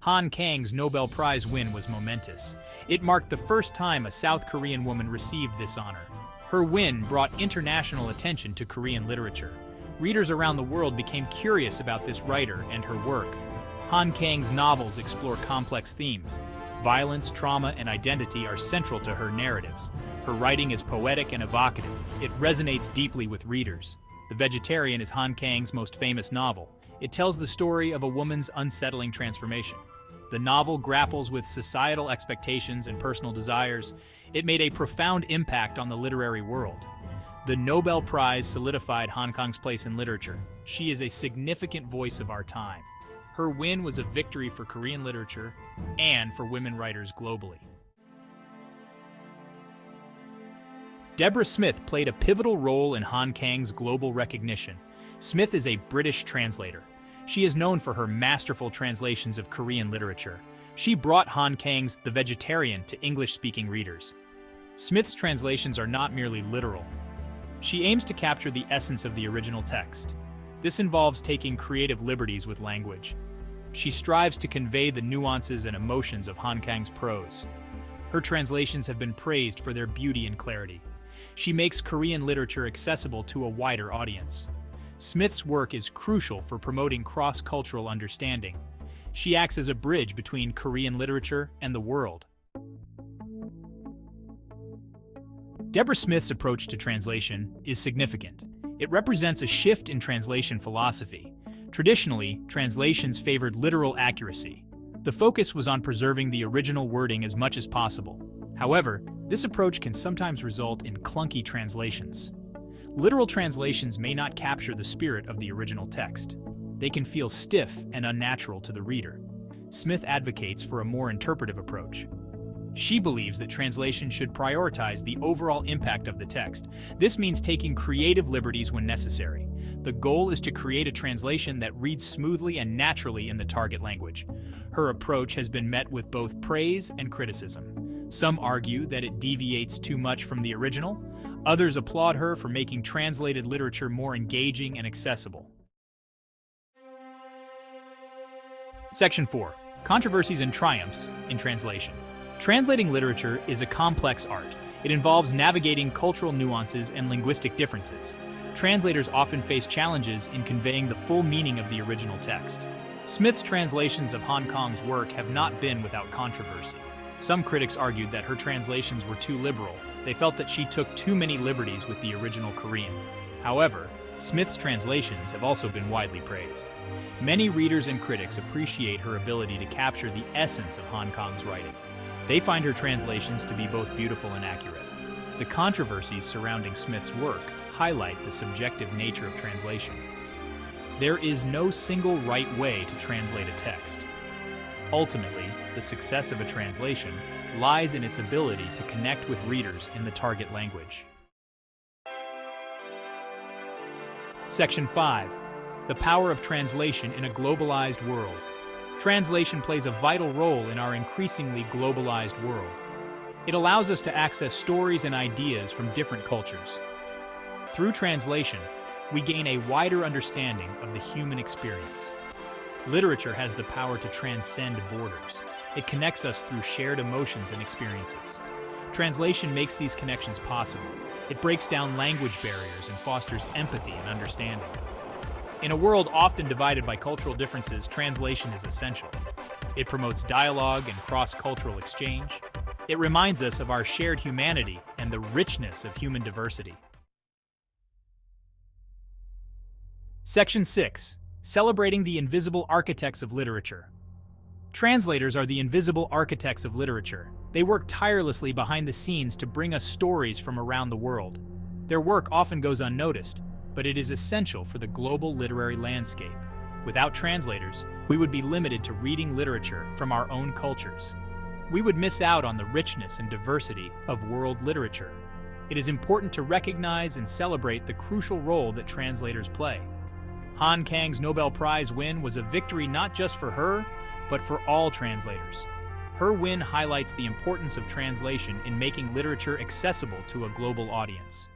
Han Kang's Nobel Prize win was momentous. It marked the first time a South Korean woman received this honor. Her win brought international attention to Korean literature. Readers around the world became curious about this writer and her work. Han Kang's novels explore complex themes. Violence, trauma, and identity are central to her narratives. Her writing is poetic and evocative. It resonates deeply with readers. The Vegetarian is Han Kang's most famous novel. It tells the story of a woman's unsettling transformation. The novel grapples with societal expectations and personal desires. It made a profound impact on the literary world. The Nobel Prize solidified Han Kang's place in literature. She is a significant voice of our time. Her win was a victory for Korean literature and for women writers globally. Deborah Smith played a pivotal role in Han Kang's global recognition. Smith is a British translator. She is known for her masterful translations of Korean literature. She brought Han Kang's The Vegetarian to English-speaking readers. Smith's translations are not merely literal. She aims to capture the essence of the original text. This involves taking creative liberties with language. She strives to convey the nuances and emotions of Han Kang's prose. Her translations have been praised for their beauty and clarity. She makes Korean literature accessible to a wider audience. Smith's work is crucial for promoting cross-cultural understanding. She acts as a bridge between Korean literature and the world. Deborah Smith's approach to translation is significant. It represents a shift in translation philosophy. Traditionally, translations favored literal accuracy. The focus was on preserving the original wording as much as possible. However, this approach can sometimes result in clunky translations. Literal translations may not capture the spirit of the original text. They can feel stiff and unnatural to the reader. Smith advocates for a more interpretive approach. She believes that translation should prioritize the overall impact of the text. This means taking creative liberties when necessary. The goal is to create a translation that reads smoothly and naturally in the target language. Her approach has been met with both praise and criticism. Some argue that it deviates too much from the original. Others applaud her for making translated literature more engaging and accessible. Section 4. Controversies and triumphs in translation. Translating literature is a complex art. It involves navigating cultural nuances and linguistic differences. Translators often face challenges in conveying the full meaning of the original text. Smith's translations of Han Kang's work have not been without controversy. Some critics argued that her translations were too liberal. They felt that she took too many liberties with the original Korean. However, Smith's translations have also been widely praised. Many readers and critics appreciate her ability to capture the essence of Han Kang's writing. They find her translations to be both beautiful and accurate. The controversies surrounding Smith's work highlight the subjective nature of translation. There is no single right way to translate a text. Ultimately, the success of a translation lies in its ability to connect with readers in the target language. Section 5. The power of translation in a globalized world. Translation plays a vital role in our increasingly globalized world. It allows us to access stories and ideas from different cultures. Through translation, we gain a wider understanding of the human experience. Literature has the power to transcend borders. It connects us through shared emotions and experiences. Translation makes these connections possible. It breaks down language barriers and fosters empathy and understanding. In a world often divided by cultural differences, translation is essential. It promotes dialogue and cross-cultural exchange. It reminds us of our shared humanity and the richness of human diversity. Section 6. Celebrating the invisible architects of literature. Translators are the invisible architects of literature. They work tirelessly behind the scenes to bring us stories from around the world. Their work often goes unnoticed, but it is essential for the global literary landscape. Without translators, we would be limited to reading literature from our own cultures. We would miss out on the richness and diversity of world literature. It is important to recognize and celebrate the crucial role that translators play. Han Kang's Nobel Prize win was a victory not just for her, but for all translators. Her win highlights the importance of translation in making literature accessible to a global audience.